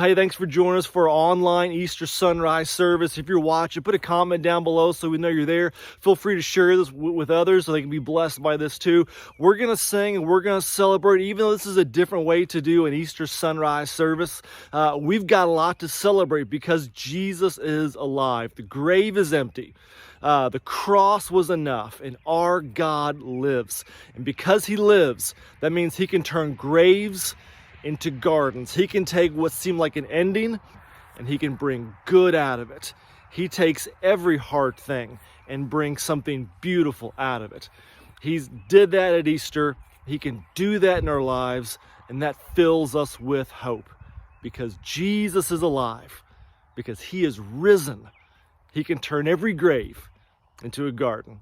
hey, thanks for joining us for our online Easter sunrise service. If you're watching, put a comment down below so we know you're there. Feel free to share this with others so they can be blessed by this too. We're going to sing and we're going to celebrate. Even though this is a different way to do an Easter sunrise service, we've got a lot to celebrate because Jesus is alive. The grave is empty. The cross was enough, and our God lives. And because he lives, that means he can turn graves into gardens. He can take what seemed like an ending, and he can bring good out of it. He takes every hard thing and brings something beautiful out of it. He did that at Easter. He can do that in our lives, and that fills us with hope. Because Jesus is alive, because he is risen, he can turn every grave into a garden.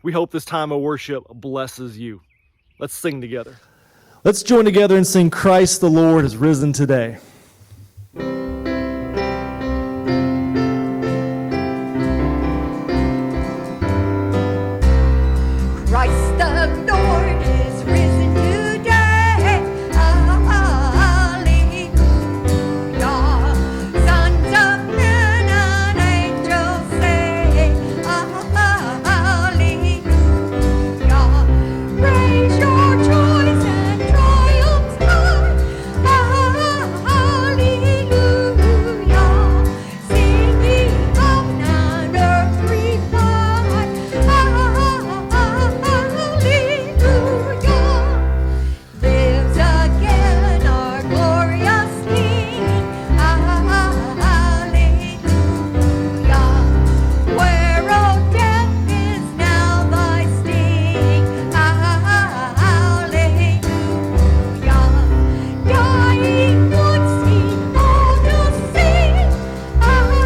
We hope this time of worship blesses you. Let's sing together. Let's join together and sing Christ the Lord is risen today. Christ the Lord is risen today. Hallelujah. Sons of men and angels say, Hallelujah. Raise your joys and triumphs high. Hallelujah. Singing on an earthly flight. Hallelujah. Lives again our glorious King. Hallelujah. Where, O death, is now thy sting? Hallelujah. Dying once he called us sing. Hallelujah.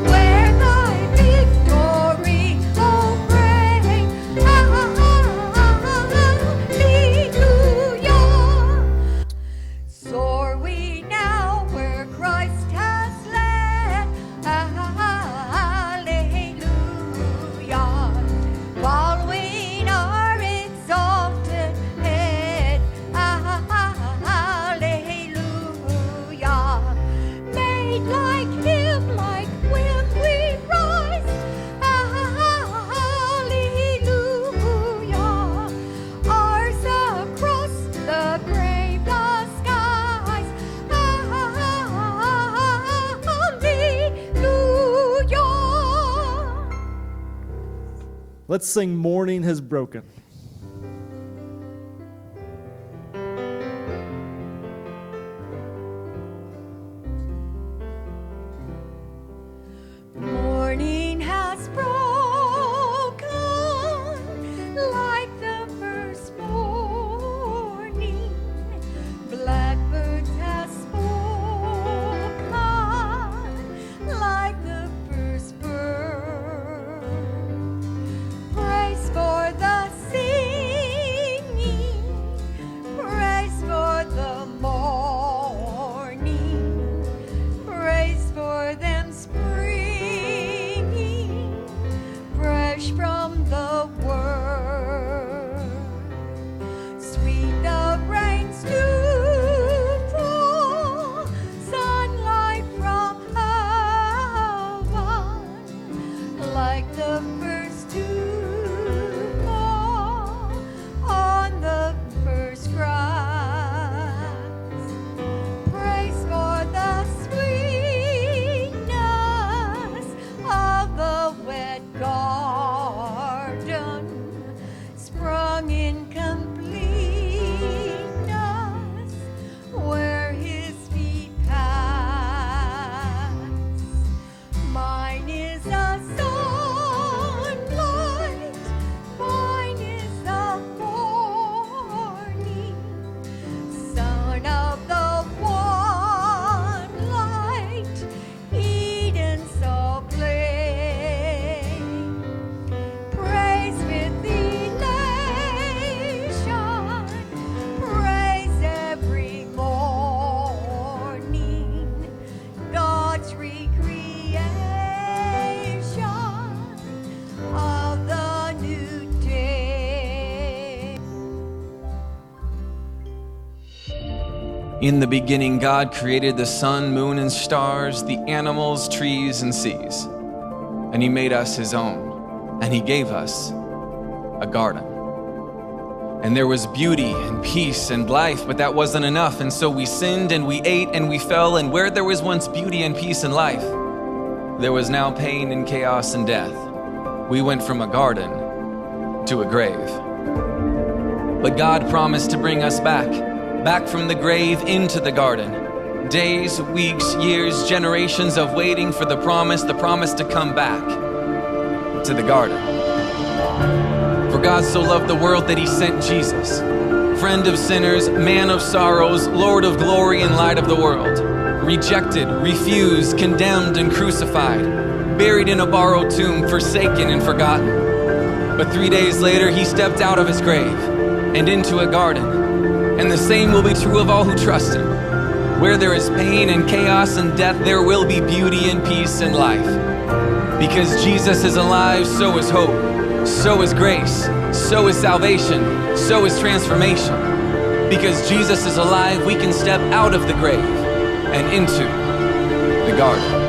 Where thy victory, O reign. Hallelujah. Soar we now where Christ has led. Hallelujah. Following our exalted head. Hallelujah. Made like him, like when we rise. Hallelujah. Ours across the graveless skies. Hallelujah. Let's sing Morning Has Broken. Morning has broken like the first morning. Blackbirds have spoken like the first bird. Praise for the In the beginning, God created the sun, moon, and stars, the animals, trees, and seas. And he made us his own, and he gave us a garden. And there was beauty and peace and life, but that wasn't enough. And so we sinned and we ate and we fell. And where there was once beauty and peace and life, there was now pain and chaos and death. We went from a garden to a grave. But God promised to bring us back from the grave into the garden. Days, weeks, years, generations of waiting for the promise to come back to the garden. For God so loved the world that he sent Jesus, friend of sinners, man of sorrows, Lord of glory and light of the world, rejected, refused, condemned, and crucified, buried in a borrowed tomb, forsaken and forgotten. But 3 days later, he stepped out of his grave and into a garden. And the same will be true of all who trust him. Where there is pain and chaos and death, there will be beauty and peace and life. Because Jesus is alive, so is hope. So is grace, so is salvation, so is transformation. Because Jesus is alive, we can step out of the grave and into the garden.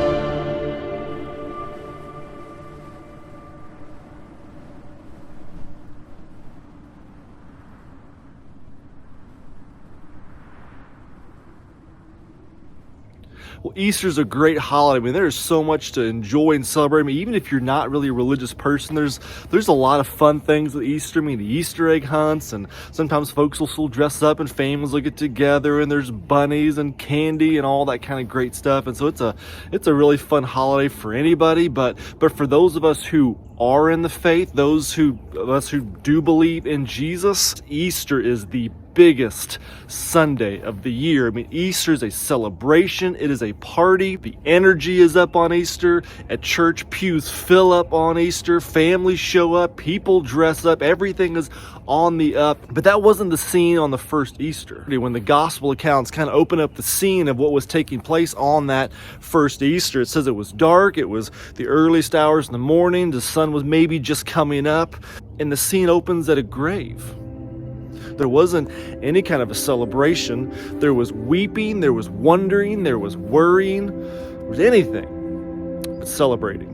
Well, Easter's a great holiday. I mean, there's so much to enjoy and celebrate. I mean, even if you're not really a religious person, there's a lot of fun things with Easter. I mean, the Easter egg hunts, and sometimes folks will still dress up and families will get together, and there's bunnies and candy and all that kind of great stuff. And so it's a really fun holiday for anybody. But for those of us who are in the faith, those of us who do believe in Jesus, Easter is the biggest Sunday of the year. I mean, Easter is a celebration. It is a party. The energy is up on Easter. At church, pews fill up on Easter. Families show up. People dress up. Everything is on the up. But that wasn't the scene on the first Easter. When the gospel accounts kind of open up the scene of what was taking place on that first Easter, it says it was dark. It was the earliest hours in the morning. The sun was maybe just coming up. And the scene opens at a grave. There wasn't any kind of a celebration. There was weeping, there was wondering, there was worrying, there was anything but celebrating.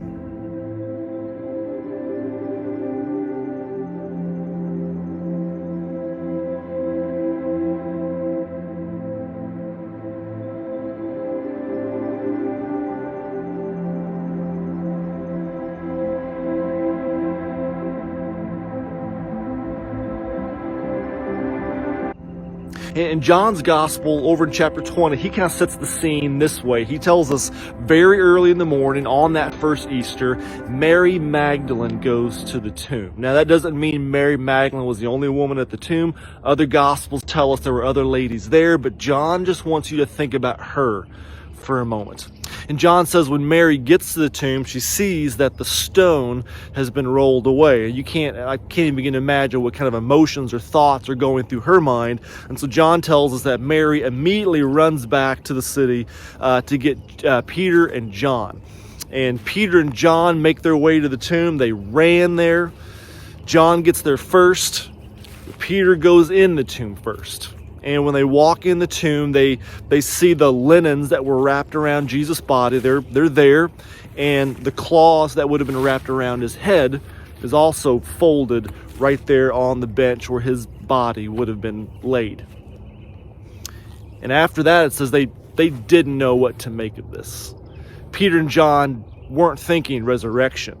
In John's gospel, over in chapter 20, he kind of sets the scene this way. He tells us very early in the morning on that first Easter, Mary Magdalene goes to the tomb. Now, that doesn't mean Mary Magdalene was the only woman at the tomb. Other gospels tell us there were other ladies there, but John just wants you to think about her for a moment. And John says when Mary gets to the tomb, she sees that the stone has been rolled away. I can't even begin to imagine what kind of emotions or thoughts are going through her mind. And so John tells us that Mary immediately runs back to the city to get Peter and John. And Peter and John make their way to the tomb. They ran there. John gets there first. Peter goes in the tomb first. And when they walk in the tomb, they see the linens that were wrapped around Jesus' body. They're there. And the cloths that would have been wrapped around his head is also folded right there on the bench where his body would have been laid. And after that, it says they didn't know what to make of this. Peter and John weren't thinking resurrection.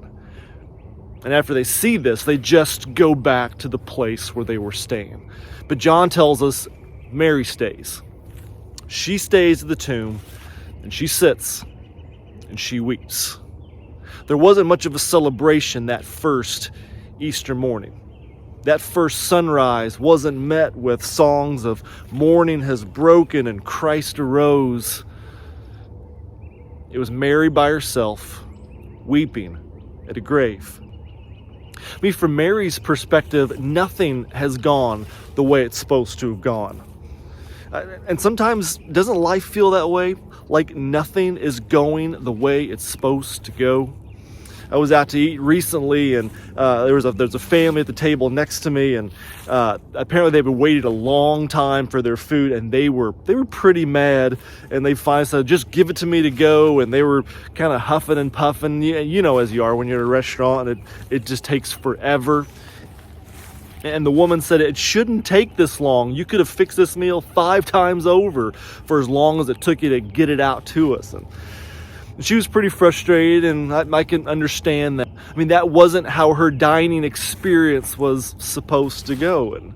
And after they see this, they just go back to the place where they were staying. But John tells us Mary stays. She stays at the tomb, and she sits, and she weeps. There wasn't much of a celebration that first Easter morning. That first sunrise wasn't met with songs of morning has broken and Christ arose. It was Mary by herself, weeping at a grave. I mean, from Mary's perspective, nothing has gone the way it's supposed to have gone. And sometimes, doesn't life feel that way? Like nothing is going the way it's supposed to go? I was out to eat recently, and there's a family at the table next to me, and apparently they've waited a long time for their food, and they were pretty mad, and they finally said, "Just give it to me to go," and they were kind of huffing and puffing. You know, as you are when you're at a restaurant, it just takes forever. And the woman said, "It shouldn't take this long. You could have fixed this meal 5 times over for as long as it took you to get it out to us." And she was pretty frustrated, and I can understand that. I mean, that wasn't how her dining experience was supposed to go. And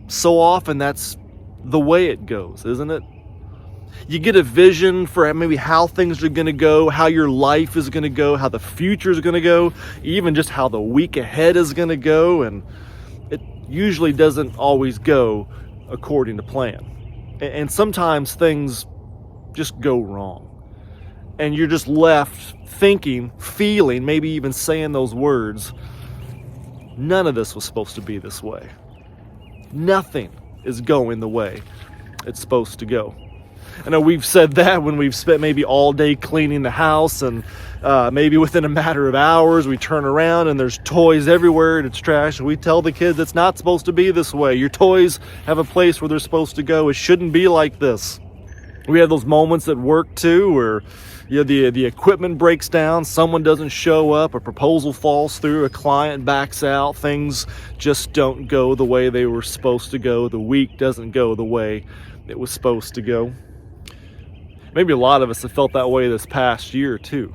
so often that's the way it goes, isn't it? You get a vision for maybe how things are going to go, how your life is going to go, how the future is going to go, even just how the week ahead is going to go. And it usually doesn't always go according to plan. And sometimes things just go wrong. And you're just left thinking, feeling, maybe even saying those words, none of this was supposed to be this way. Nothing is going the way it's supposed to go. I know we've said that when we've spent maybe all day cleaning the house, and maybe within a matter of hours we turn around and there's toys everywhere and it's trash, and we tell the kids it's not supposed to be this way. Your toys have a place where they're supposed to go. It shouldn't be like this. We have those moments at work too where the equipment breaks down, someone doesn't show up, a proposal falls through, a client backs out, things just don't go the way they were supposed to go. The week doesn't go the way it was supposed to go. Maybe a lot of us have felt that way this past year too.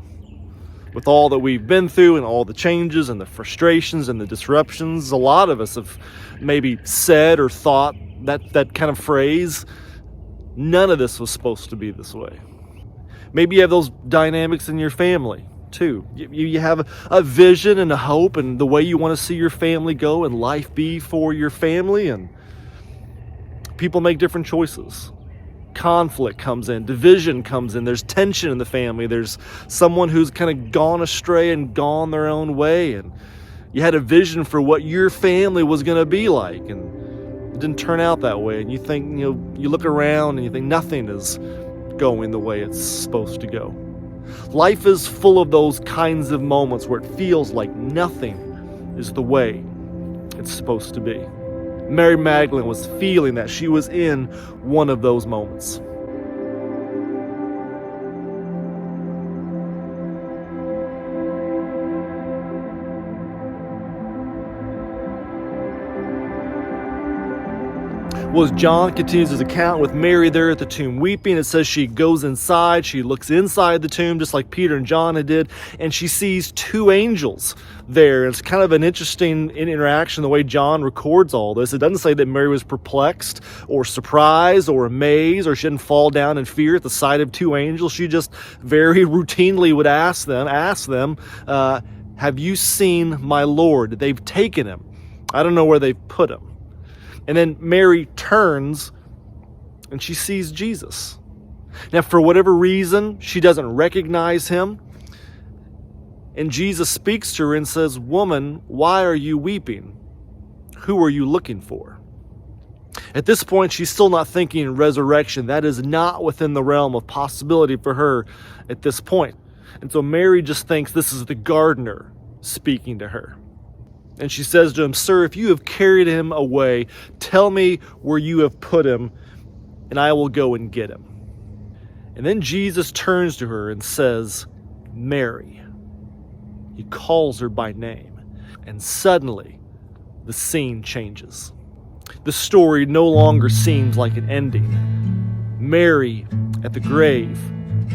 With all that we've been through and all the changes and the frustrations and the disruptions, a lot of us have maybe said or thought that kind of phrase, none of this was supposed to be this way. Maybe you have those dynamics in your family too. You have a vision and a hope and the way you want to see your family go and life be for your family, and people make different choices. Conflict comes in, division comes in, there's tension in the family, there's someone who's kind of gone astray and gone their own way, and you had a vision for what your family was going to be like, and it didn't turn out that way, and you think, you look around and you think nothing is going the way it's supposed to go. Life is full of those kinds of moments where it feels like nothing is the way it's supposed to be. Mary Magdalene was feeling that. She was in one of those moments. Well, as John continues his account with Mary there at the tomb weeping, it says she goes inside, she looks inside the tomb just like Peter and John had did, and she sees 2 angels there. It's kind of an interesting interaction the way John records all this. It doesn't say that Mary was perplexed or surprised or amazed, or she didn't fall down in fear at the sight of 2 angels. She just very routinely would ask them, have you seen my Lord? They've taken him. I don't know where they've put him. And then Mary turns and she sees Jesus. Now, for whatever reason, she doesn't recognize him. And Jesus speaks to her and says, "Woman, why are you weeping? Who are you looking for?" At this point, she's still not thinking resurrection. That is not within the realm of possibility for her at this point. And so Mary just thinks this is the gardener speaking to her. And she says to him, "Sir, if you have carried him away, tell me where you have put him, and I will go and get him." And then Jesus turns to her and says, "Mary." He calls her by name. And suddenly, the scene changes. The story no longer seems like an ending. Mary at the grave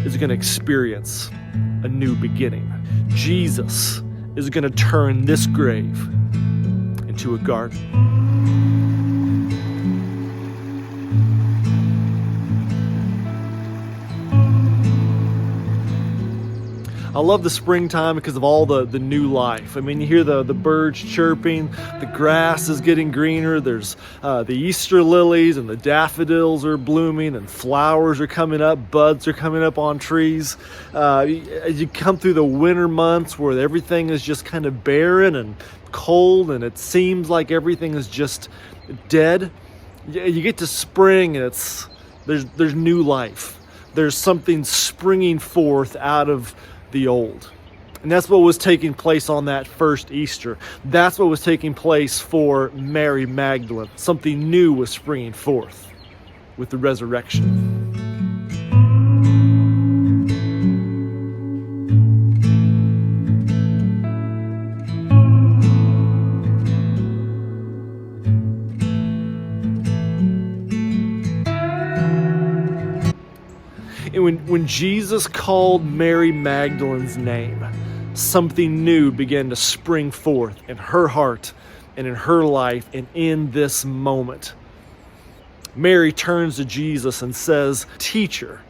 is going to experience a new beginning. Jesus is going to turn this grave into a garden. I love the springtime because of all the new life. I mean, you hear the birds chirping, the grass is getting greener, there's the Easter lilies and the daffodils are blooming and flowers are coming up, buds are coming up on trees. As you come through the winter months where everything is just kind of barren and cold and it seems like everything is just dead, you get to spring and there's new life. There's something springing forth out of the old. And that's what was taking place on that first Easter. That's what was taking place for Mary Magdalene. Something new was springing forth with the resurrection. And when Jesus called Mary Magdalene's name, something new began to spring forth in her heart and in her life and in this moment. Mary turns to Jesus and says, "Teacher."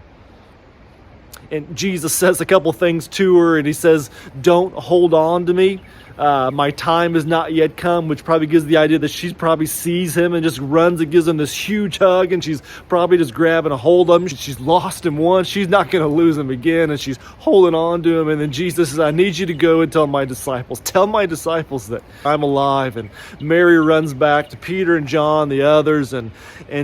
And Jesus says a couple things to her, and he says, "Don't hold on to me. My time has not yet come," which probably gives the idea that she probably sees him and just runs and gives him this huge hug, and she's probably just grabbing a hold of him. She's lost him once. She's not going to lose him again, and she's holding on to him. And then Jesus says, "I need you to go and tell my disciples that I'm alive." And Mary runs back to Peter and John, the others, and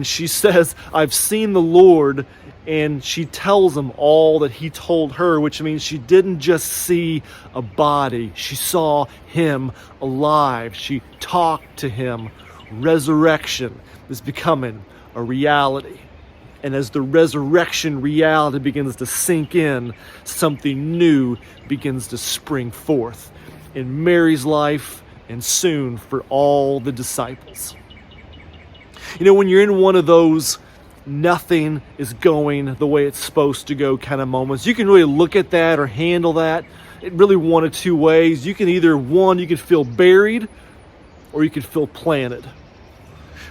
she says, "I've seen the Lord." And she tells him all that he told her, which means she didn't just see a body. She saw him alive. She talked to him. Resurrection is becoming a reality. And as the resurrection reality begins to sink in, something new begins to spring forth in Mary's life and soon for all the disciples. You know, when you're in one of those nothing is going the way it's supposed to go kind of moments, you can really look at that or handle that in really one of two ways. You can either, one, you can feel buried, or you can feel planted.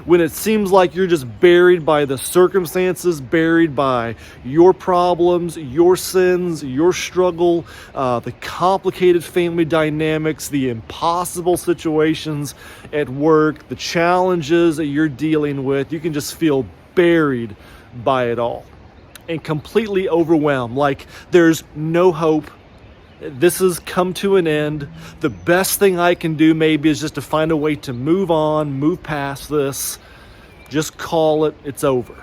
When it seems like you're just buried by the circumstances, buried by your problems, your sins, your struggle, the complicated family dynamics, the impossible situations at work, the challenges that you're dealing with, you can just feel buried by it all and completely overwhelmed, like there's no hope. This has come to an end. The best thing I can do maybe is just to find a way to move on, move past this, just call it, it's over.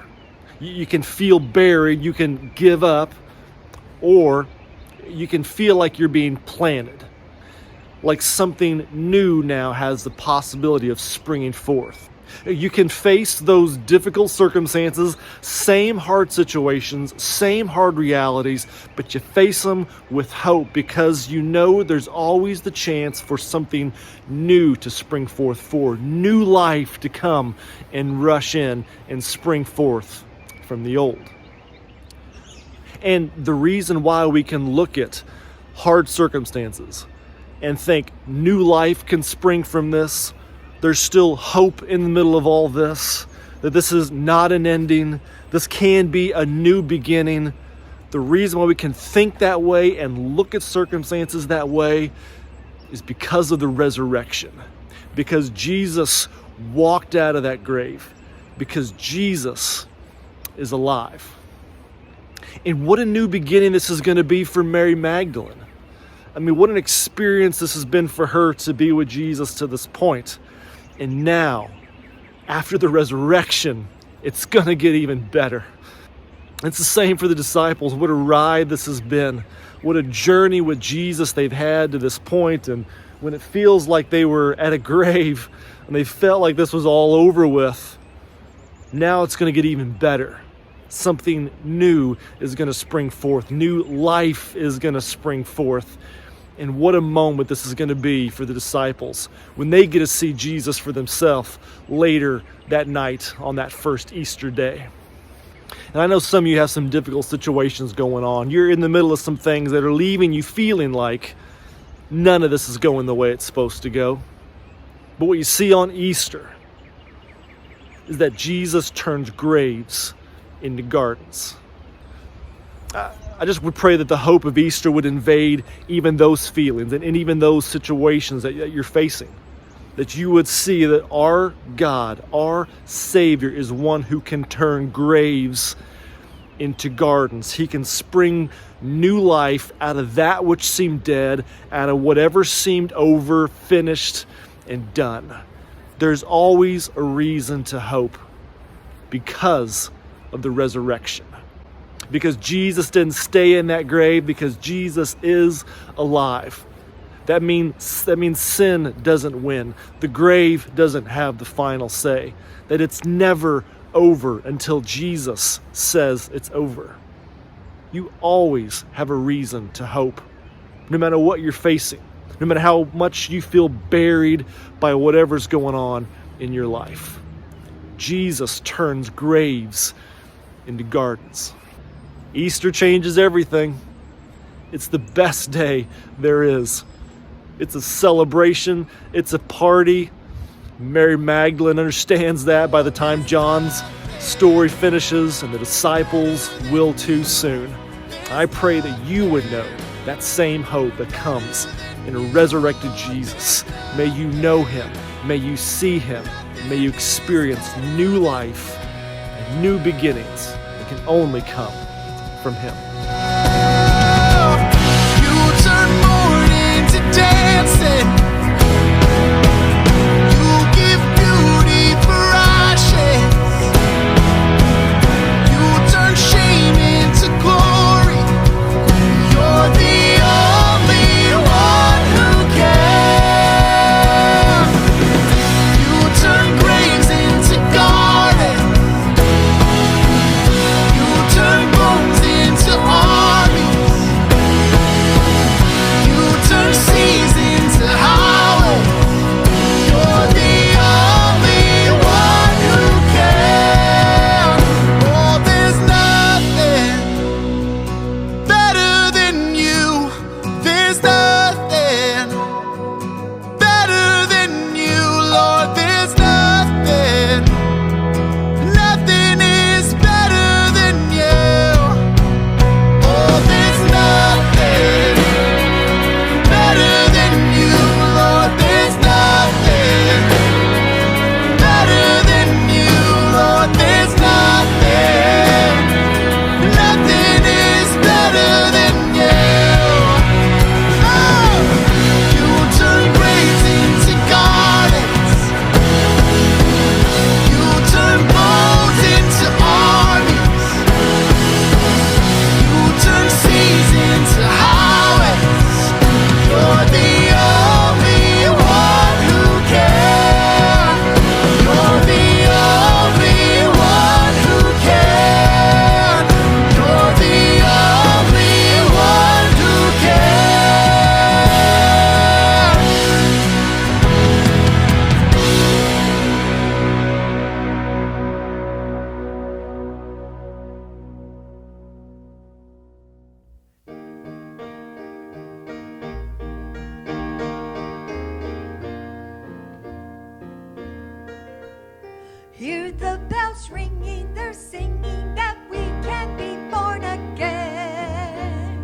You can feel buried, you can give up, or you can feel like you're being planted, like something new now has the possibility of springing forth. You can face those difficult circumstances, same hard situations, same hard realities, but you face them with hope because you know there's always the chance for something new to spring forth, for new life to come and rush in and spring forth from the old. And the reason why we can look at hard circumstances and think new life can spring from this, there's still hope in the middle of all this, that this is not an ending, this can be a new beginning. The reason why we can think that way and look at circumstances that way is because of the resurrection, because Jesus walked out of that grave, because Jesus is alive. And what a new beginning this is going to be for Mary Magdalene. I mean, what an experience this has been for her to be with Jesus to this point. And now, after the resurrection, it's going to get even better. It's the same for the disciples. What a ride this has been. What a journey with Jesus they've had to this point. And when it feels like they were at a grave and they felt like this was all over with, now it's going to get even better. Something new is going to spring forth. New life is going to spring forth. And what a moment this is going to be for the disciples when they get to see Jesus for themselves later that night on that first Easter day. And I know some of you have some difficult situations going on. You're in the middle of some things that are leaving you feeling like none of this is going the way it's supposed to go. But what you see on Easter is that Jesus turns graves into gardens. I just would pray that the hope of Easter would invade even those feelings and even those situations that you're facing. That you would see that our God, our Savior, is one who can turn graves into gardens. He can spring new life out of that which seemed dead, out of whatever seemed over, finished, and done. There's always a reason to hope because of the resurrection. because Jesus didn't stay in that grave, because Jesus is alive. That means sin doesn't win. The grave doesn't have the final say. That it's never over until Jesus says it's over. You always have a reason to hope, no matter what you're facing, no matter how much you feel buried by whatever's going on in your life. Jesus turns graves into gardens. Easter changes everything. It's the best day there is. It's a celebration. It's a party. Mary Magdalene understands that by the time John's story finishes, and the disciples will too soon. I pray that you would know that same hope that comes in a resurrected Jesus. May you know him. May you see him. May you experience new life and new beginnings that can only come from him. You turn mourning to dancing. You give beauty for ashes. You turn shame into glory. You're the only one who can. You turn graves into gardens. You turn bones into armies. You turn seas into highways. You're the only one who can. Oh, there's nothing better than you. There's nothing better than you, Lord. There's nothing. Nothing is better than you. Oh, there's nothing better than you, Lord. There's nothing better than you, Lord. There's nothing. Nothing is better than you. Oh, you turn graves into gardens. You turn bones into armies. You turn seas into highways. You're the only one who can. You're the only one who can. You're the only one who can. Hear the bells ringing, they're singing that we can be born again.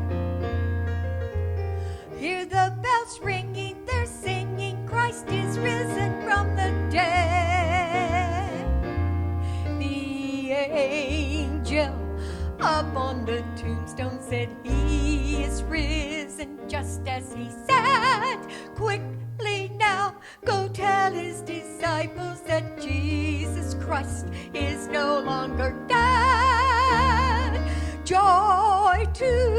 Hear the bells ringing, they're singing Christ is risen from the dead. The angel up on the tombstone said he is risen just as he said. Quickly now, go tell his disciples that Jesus Christ is no longer dead. Joy to